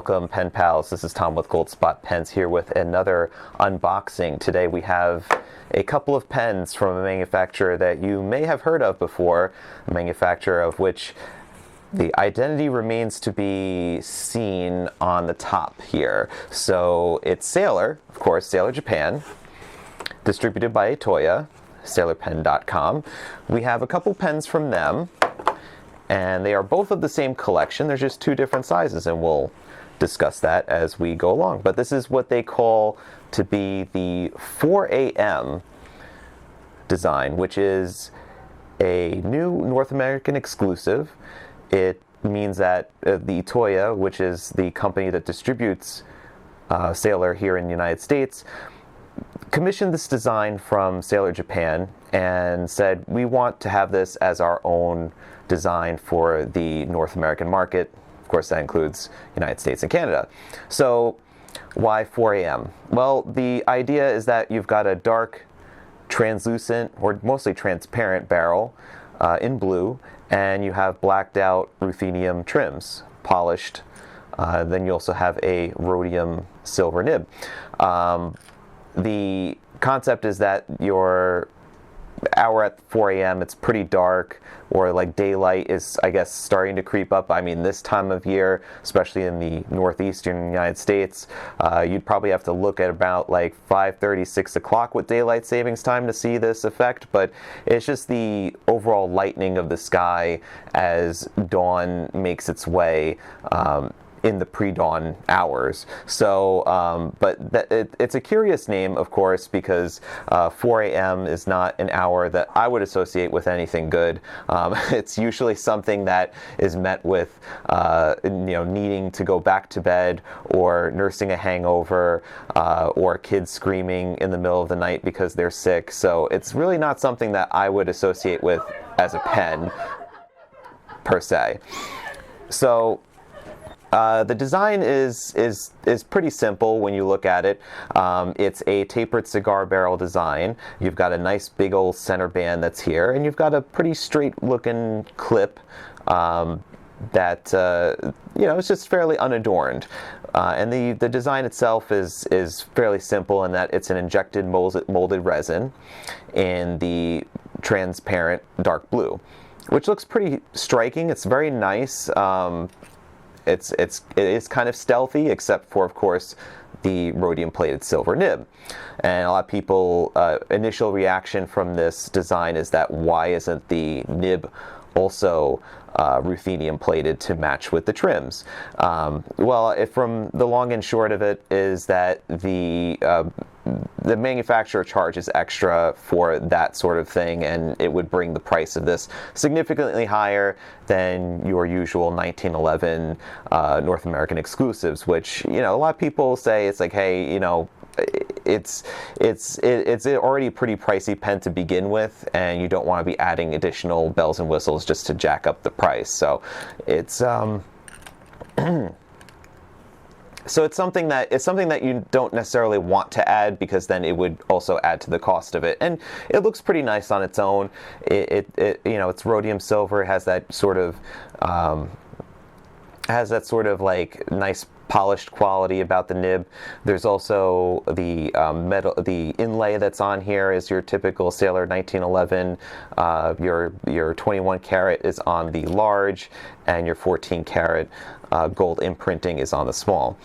Welcome, pen pals. This is Tom with Goldspot Pens here with another unboxing. Today we have a couple of pens from a manufacturer that you may have heard of before, a manufacturer of which the identity remains to be seen on the top here. So it's Sailor, of course, Sailor Japan, distributed by Itoya, sailorpen.com. We have a couple pens from them, and they are both of the same collection. There's just two different sizes, and we'll discuss that as we go along. But this is what they call to be the 4 a.m. design, which is a new North American exclusive. It means that the Itoya, which is the company that distributes Sailor here in the United States, commissioned this design from Sailor Japan and said, we want to have this as our own design for the North American market. Of course, that includes United States and Canada. So why 4 a.m.? Well, the idea is that you've got a dark, translucent, or mostly transparent barrel in blue, and you have blacked out ruthenium trims, polished. Then you also have a rhodium silver nib. The concept is that your hour at 4 a.m. it's pretty dark, or like daylight is, I guess, starting to creep up. I mean, this time of year, especially in the northeastern United States, you'd probably have to look at about like 5:30, 6 o'clock with daylight savings time to see this effect, but it's just the overall lightening of the sky as dawn makes its way in the pre-dawn hours. So, but it's a curious name, of course, because 4 a.m. is not an hour that I would associate with anything good. It's usually something that is met with, needing to go back to bed, or nursing a hangover, or kids screaming in the middle of the night because they're sick. So it's really not something that I would associate with as a pen, per se. So, the design is pretty simple when you look at it. It's a tapered cigar barrel design. You've got a nice big old center band that's here, and you've got a pretty straight looking clip that it's just fairly unadorned. And the design itself is fairly simple in that it's an injected molded resin in the transparent dark blue, which looks pretty striking. It's very nice. It is kind of stealthy, except for, of course, the rhodium-plated silver nib. And a lot of people, initial reaction from this design is that why isn't the nib also ruthenium-plated to match with the trims? Well, from the long and short of it is that the manufacturer charges extra for that sort of thing, and it would bring the price of this significantly higher than your usual 1911 North American exclusives, which, a lot of people say it's like, hey, it's already a pretty pricey pen to begin with, and you don't want to be adding additional bells and whistles just to jack up the price. So it's so it's something that you don't necessarily want to add, because then it would also add to the cost of it. And it looks pretty nice on its own. It's rhodium silver. It has that sort of like nice polished quality about the nib. There's also the the inlay that's on here is your typical Sailor 1911. Your 21 karat is on the large, and your 14 karat gold imprinting is on the small.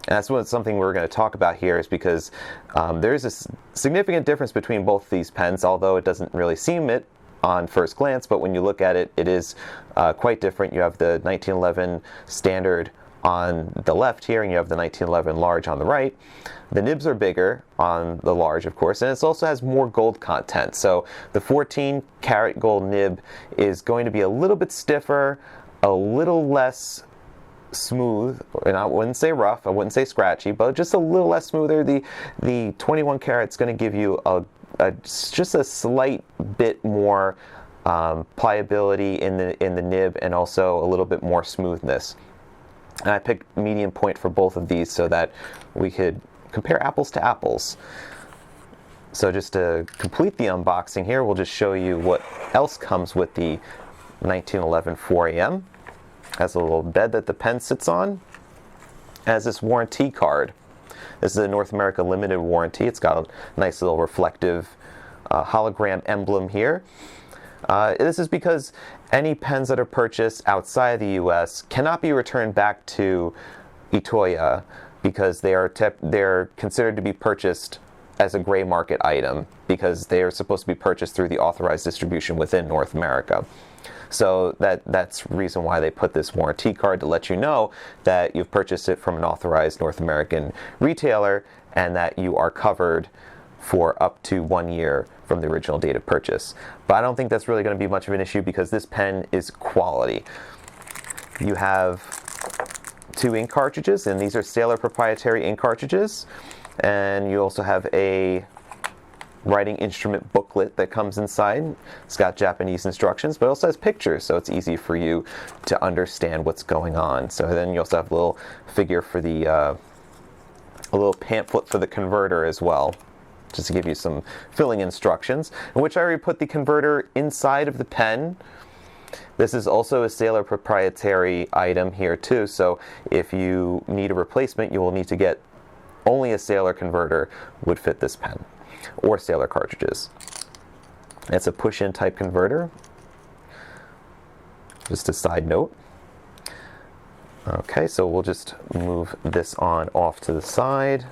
And that's something we're going to talk about here, is because there's a significant difference between both these pens, although it doesn't really seem it on first glance, but when you look at it, it is quite different. You have the 1911 standard on the left here, and you have the 1911 large on the right. The nibs are bigger on the large, of course, and it also has more gold content. So the 14 karat gold nib is going to be a little bit stiffer, a little less smooth, and I wouldn't say rough, I wouldn't say scratchy, but just a little less smoother. The 21 karat is going to give you just a slight bit more pliability in the nib, and also a little bit more smoothness. And I picked medium point for both of these so that we could compare apples to apples. So just to complete the unboxing here, we'll just show you what else comes with the 1911 4 a.m. Has a little bed that the pen sits on. has this warranty card. This is a North America limited warranty. It's got a nice little reflective hologram emblem here. This is because any pens that are purchased outside the US cannot be returned back to Itoya because they're considered to be purchased as a gray market item because they are supposed to be purchased through the authorized distribution within North America. So that's the reason why they put this warranty card, to let you know that you've purchased it from an authorized North American retailer and that you are covered for up to 1 year from the original date of purchase. But I don't think that's really going to be much of an issue because this pen is quality. You have 2 ink cartridges, and these are Sailor proprietary ink cartridges. And you also have a writing instrument booklet that comes inside. It's got Japanese instructions, but it also has pictures, so it's easy for you to understand what's going on. So then you also have a little figure for the, a little pamphlet for the converter as well, just to give you some filling instructions, in which I already put the converter inside of the pen. This is also a Sailor proprietary item here too, so if you need a replacement, you will need to get only a Sailor converter would fit this pen, or Sailor cartridges. It's a push-in type converter. Just a side note. Okay, so we'll just move this on off to the side.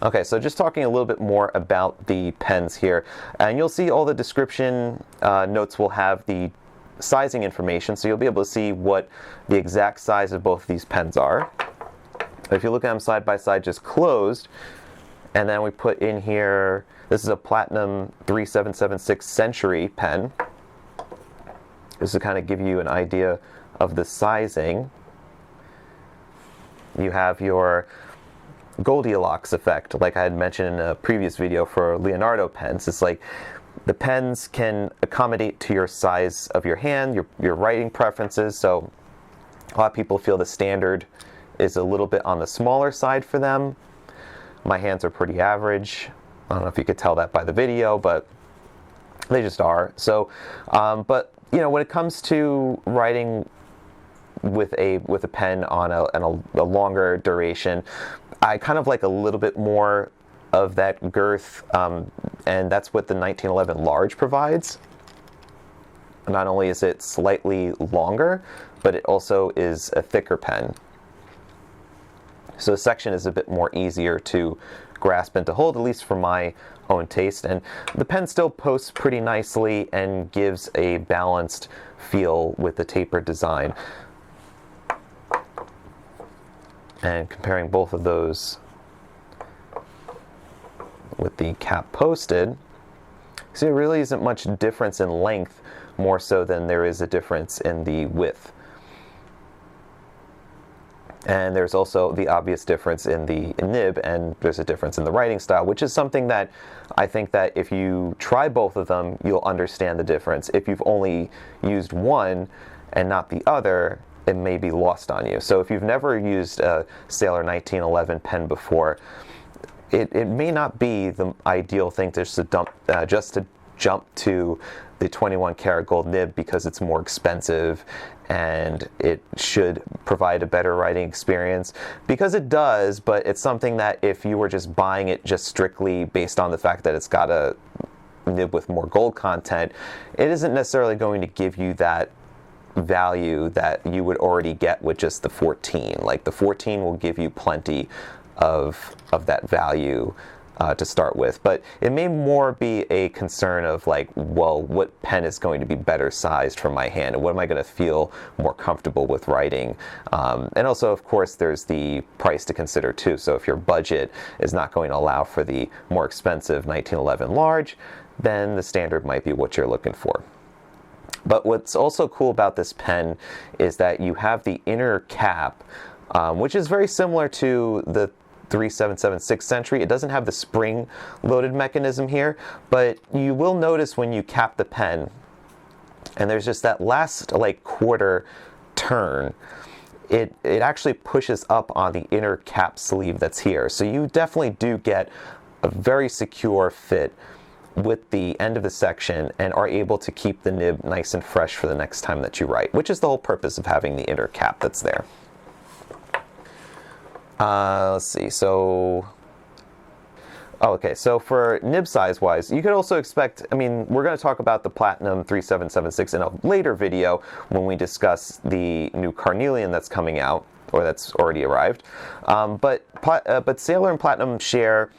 Okay, so just talking a little bit more about the pens here, and you'll see all the description notes will have the sizing information, so you'll be able to see what the exact size of both of these pens are. If you look at them side by side, just closed, and then we put in here, this is a Platinum 3776 Century pen. This will kind of give you an idea of the sizing. You have your Goldilocks effect, like I had mentioned in a previous video for Leonardo pens. It's like the pens can accommodate to your size of your hand, your writing preferences. So a lot of people feel the standard is a little bit on the smaller side for them. My hands are pretty average. I don't know if you could tell that by the video, but they just are. So, but you know, when it comes to writing with a pen on a longer duration, I kind of like a little bit more of that girth, and that's what the 1911 large provides. Not only is it slightly longer, but it also is a thicker pen. So the section is a bit more easier to grasp and to hold, at least for my own taste. And the pen still posts pretty nicely and gives a balanced feel with the tapered design. And comparing both of those with the cap posted, see, there really isn't much difference in length, more so than there is a difference in the width. And there's also the obvious difference in the nib, and there's a difference in the writing style, which is something that I think that if you try both of them, you'll understand the difference. If you've only used one and not the other, it may be lost on you. So if you've never used a Sailor 1911 pen before, it may not be the ideal thing to just to jump to the 21 karat gold nib because it's more expensive and it should provide a better writing experience, because it does, but it's something that if you were just buying it just strictly based on the fact that it's got a nib with more gold content, it isn't necessarily going to give you that value that you would already get with just the 14. Like the 14 will give you plenty of that value to start with, but it may more be a concern of like, well, what pen is going to be better sized for my hand, and what am I going to feel more comfortable with writing? And also, of course, there's the price to consider too. So if your budget is not going to allow for the more expensive 1911 large, then the standard might be what you're looking for. But what's also cool about this pen is that you have the inner cap, which is very similar to the 3776 Century. It doesn't have the spring-loaded mechanism here, but you will notice when you cap the pen, and there's just that last like quarter turn, it actually pushes up on the inner cap sleeve that's here. So you definitely do get a very secure fit with the end of the section and are able to keep the nib nice and fresh for the next time that you write, which is the whole purpose of having the inner cap that's there. Let's see, so... Oh, okay, so for nib size-wise, you could also expect, I mean, we're going to talk about the Platinum 3776 in a later video when we discuss the new Carnelian that's coming out, or that's already arrived. But Sailor and Platinum share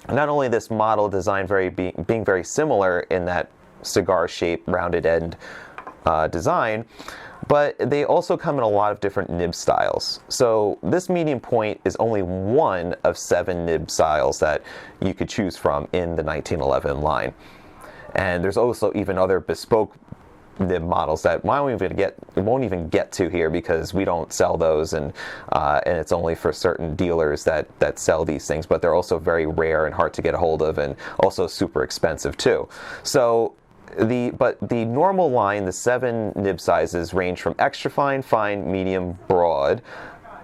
not only this model design being very similar in that cigar shape, rounded end design, but they also come in a lot of different nib styles. So this medium point is only one of 7 nib styles that you could choose from in the 1911 line. And there's also even other bespoke nib models that we won't even get to here because we don't sell those, and it's only for certain dealers that sell these things. But they're also very rare and hard to get a hold of, and also super expensive too. So the normal line, the 7 nib sizes range from extra fine, fine, medium, broad,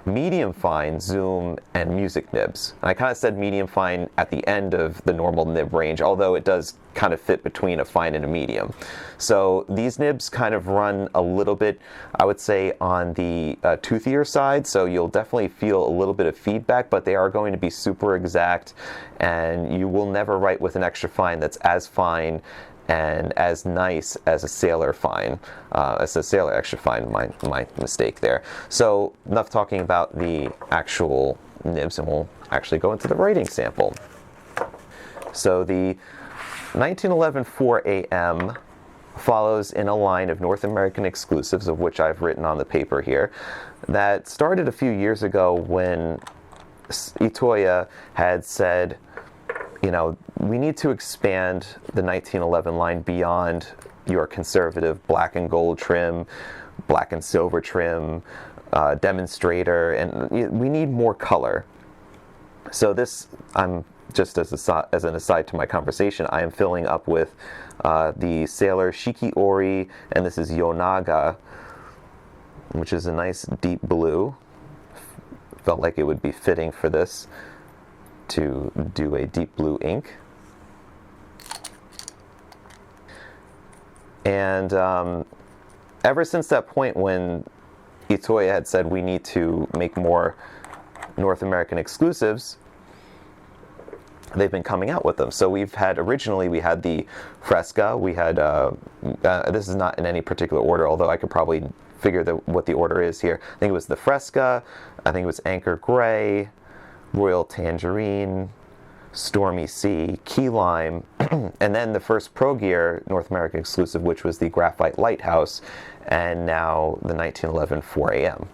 medium fine, zoom, and music nibs. And I kind of said medium fine at the end of the normal nib range, although it does kind of fit between a fine and a medium. So these nibs kind of run a little bit, I would say, on the toothier side, so you'll definitely feel a little bit of feedback, but they are going to be super exact, and you will never write with an extra fine that's as fine and as nice as a Sailor fine, as a Sailor extra fine, my mistake there. So enough talking about the actual nibs, and we'll actually go into the writing sample. So the 1911 4AM follows in a line of North American exclusives, of which I've written on the paper here, that started a few years ago when Itoya had said, you know, we need to expand the 1911 line beyond your conservative black and gold trim, black and silver trim, demonstrator, and we need more color. So this, I'm just as an aside to my conversation, I am filling up with the Sailor Shikiori, and this is Yonaga, which is a nice deep blue. Felt like it would be fitting for this to do a deep blue ink. And ever since that point when Itoya had said we need to make more North American exclusives, they've been coming out with them. So originally we had the Fresca, we had, this is not in any particular order, although I could probably figure what the order is here. I think it was the Fresca, I think it was Anchor Gray, Royal Tangerine, Stormy Sea, Key Lime, and then the first Pro Gear North American exclusive, which was the Graphite Lighthouse, and now the 1911 4AM.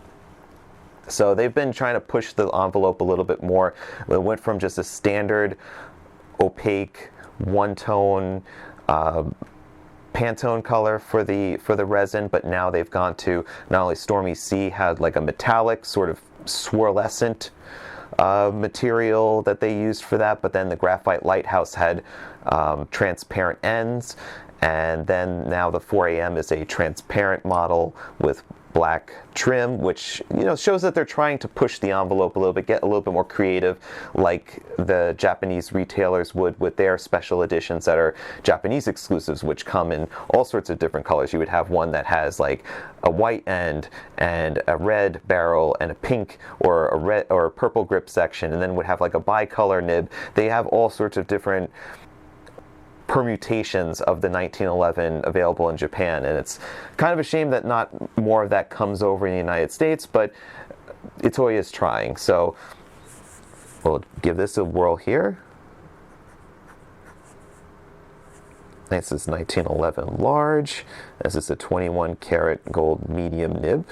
So they've been trying to push the envelope a little bit more. It went from just a standard opaque one-tone Pantone color for the resin, but now they've gone to not only Stormy Sea had like a metallic sort of swirlescent material that they used for that, but then the Graphite Lighthouse had transparent ends, and then now the 4AM is a transparent model with black trim, which, you know, shows that they're trying to push the envelope a little bit, get a little bit more creative, like the Japanese retailers would with their special editions that are Japanese exclusives, which come in all sorts of different colors. You would have one that has like a white end and a red barrel and a pink or a red or a purple grip section, and then would have like a bicolor nib. They have all sorts of different permutations of the 1911 available in Japan, and it's kind of a shame that not more of that comes over in the United States, but Itoya is trying. So we'll give this a whirl here. This is 1911 large. This is a 21 karat gold medium nib.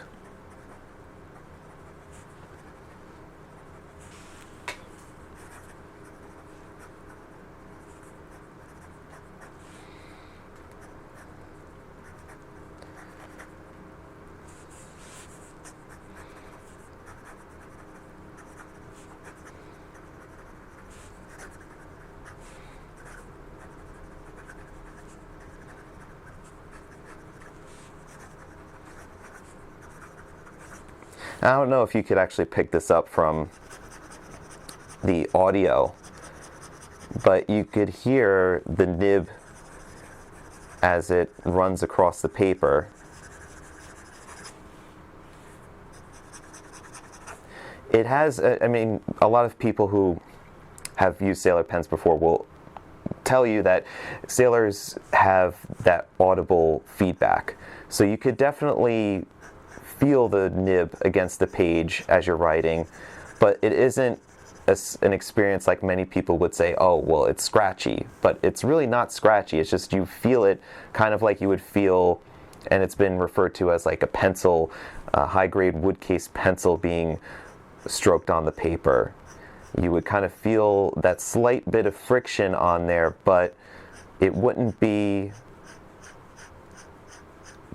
I don't know if you could actually pick this up from the audio, but you could hear the nib as it runs across the paper. It has, I mean, a lot of people who have used Sailor pens before will tell you that Sailors have that audible feedback. So you could definitely feel the nib against the page as you're writing, but it isn't an experience like many people would say, oh, well, it's scratchy. But it's really not scratchy. It's just you feel it kind of like you would feel, and it's been referred to as like a pencil, high-grade wood case pencil being stroked on the paper. You would kind of feel that slight bit of friction on there, but it wouldn't be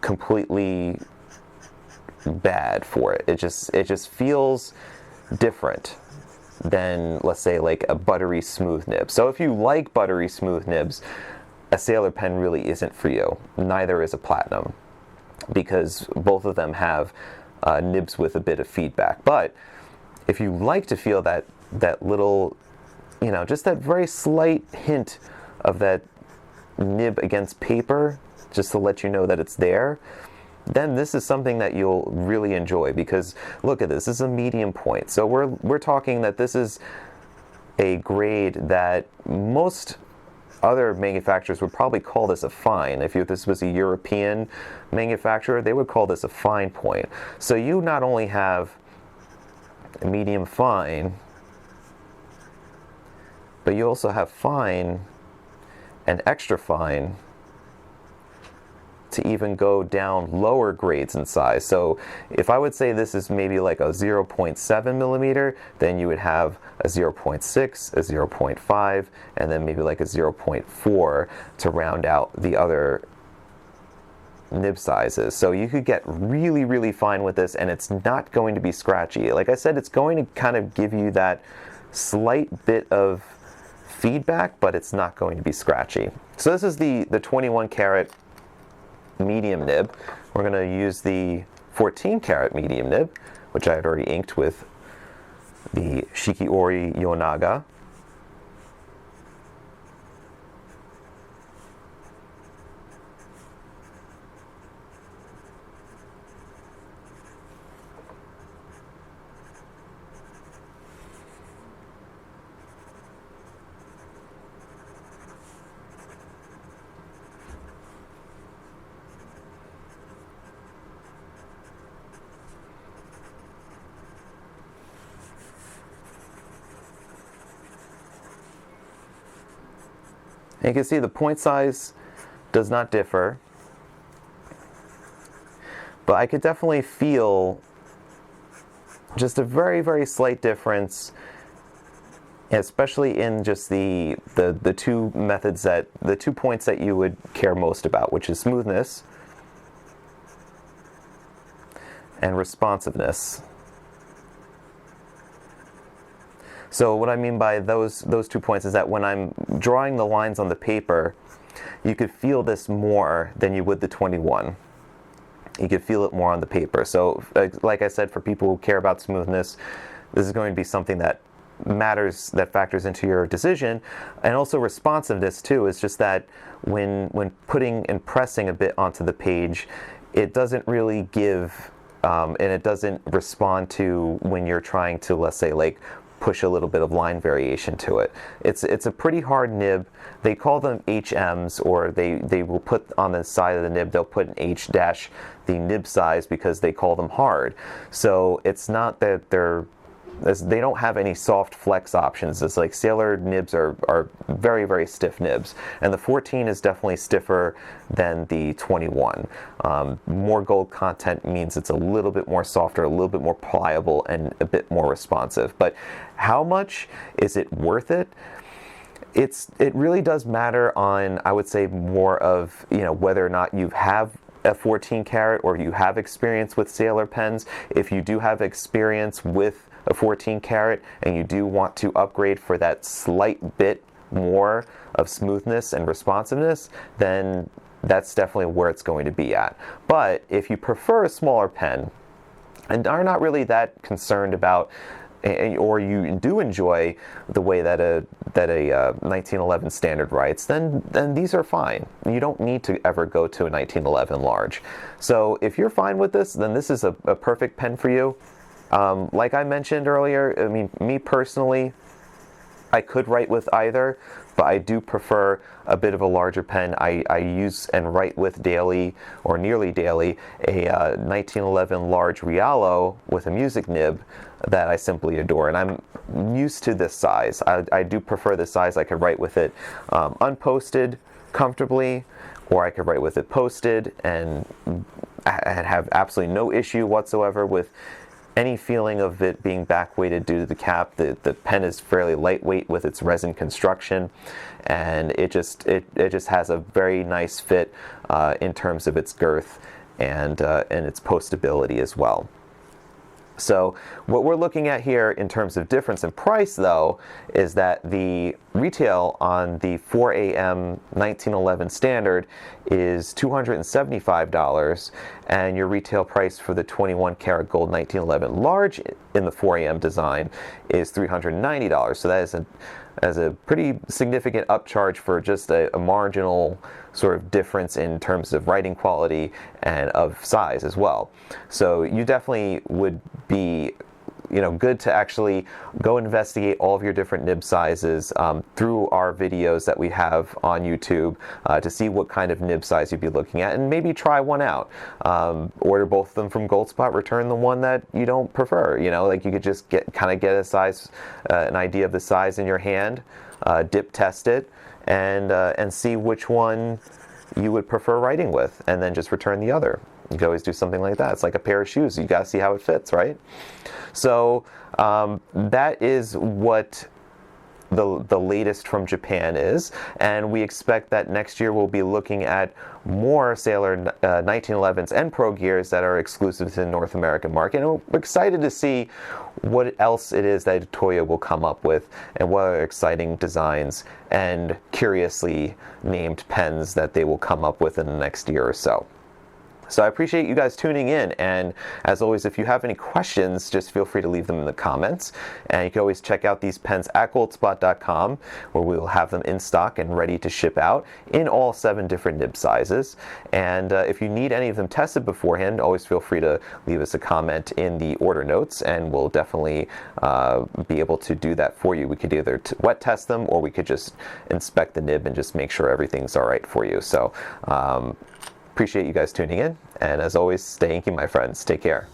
completely bad for it. It just feels different than, let's say, like a buttery smooth nib. So if you like buttery smooth nibs, a Sailor pen really isn't for you. Neither is a Platinum, because both of them have nibs with a bit of feedback. But if you like to feel that little, you know, just that very slight hint of that nib against paper, just to let you know that it's there, then this is something that you'll really enjoy. Because look at this, this is a medium point. So we're talking that this is a grade that most other manufacturers would probably call this a fine. If this was a European manufacturer, they would call this a fine point. So you not only have a medium fine, but you also have fine and extra fine to even go down lower grades in size. So if I would say this is maybe like a 0.7 millimeter, then you would have a 0.6, a 0.5, and then maybe like a 0.4 to round out the other nib sizes. So you could get really, really fine with this, and it's not going to be scratchy. Like I said, it's going to kind of give you that slight bit of feedback, but it's not going to be scratchy. So this is the 21 karat medium nib. We're going to use the 14 karat medium nib, which I had already inked with the Shikiori Yonaga. And you can see the point size does not differ, but I could definitely feel just a very, very slight difference, especially in just the two methods the 2 points that you would care most about, which is smoothness and responsiveness. So what I mean by those 2 points is that when I'm drawing the lines on the paper, you could feel this more than you would the 21. You could feel it more on the paper. So like I said, for people who care about smoothness, this is going to be something that matters, that factors into your decision. And also responsiveness too, is just that when putting and pressing a bit onto the page, it doesn't really give, and it doesn't respond to when you're trying to, let's say, like, push a little bit of line variation to it. It's a pretty hard nib. They call them HMs, or they will put on the side of the nib, they'll put an H dash the nib size, because they call them hard. So it's not that they don't have any soft flex options. It's like Sailor nibs are very, very stiff nibs, and the 14 is definitely stiffer than the 21. More gold content means it's a little bit more softer, a little bit more pliable, and a bit more responsive. But how much is it worth it? It really does matter on, I would say, more of, you know, whether or not you have a 14 karat or you have experience with Sailor pens. If you do have experience with a 14 karat and you do want to upgrade for that slight bit more of smoothness and responsiveness, then that's definitely where it's going to be at. But if you prefer a smaller pen and are not really that concerned about or you do enjoy the way that a 1911 standard writes, then these are fine. You don't need to ever go to a 1911 large. So if you're fine with this, then this is a perfect pen for you. Like I mentioned earlier, I mean, me personally, I could write with either, but I do prefer a bit of a larger pen. I use and write with daily, or nearly daily, a 1911 large Rialo with a music nib that I simply adore, and I'm used to this size. I do prefer this size. I could write with it unposted comfortably, or I could write with it posted and have absolutely no issue whatsoever with any feeling of it being back weighted due to the cap. The pen is fairly lightweight with its resin construction, and it just has a very nice fit in terms of its girth and its postability as well. So what we're looking at here in terms of difference in price, though, is that the retail on the 4AM 1911 standard is $275, and your retail price for the 21 karat gold 1911 large in the 4AM design is $390. So that is a pretty significant upcharge for just a marginal sort of difference in terms of writing quality and of size as well. So you definitely would be, good to actually go investigate all of your different nib sizes through our videos that we have on YouTube to see what kind of nib size you'd be looking at, and maybe try one out. Order both of them from Goldspot, return the one that you don't prefer. Like you could just get a size, an idea of the size in your hand, dip test it, and see which one you would prefer writing with, and then just return the other. You could always do something like that. It's like a pair of shoes. You got to see how it fits, right? So that is what the latest from Japan is, and we expect that next year we'll be looking at more Sailor 1911s and Pro Gears that are exclusive to the North American market. And we're excited to see what else it is that Toyo will come up with, and what other exciting designs and curiously named pens that they will come up with in the next year or so. So I appreciate you guys tuning in, and as always, if you have any questions, just feel free to leave them in the comments. And you can always check out these pens at goldspot.com, where we will have them in stock and ready to ship out in all 7 different nib sizes. And if you need any of them tested beforehand, always feel free to leave us a comment in the order notes, and we'll definitely be able to do that for you. We could either wet test them, or we could just inspect the nib and just make sure everything's all right for you. So appreciate you guys tuning in, and as always, stay inky, my friends. Take care.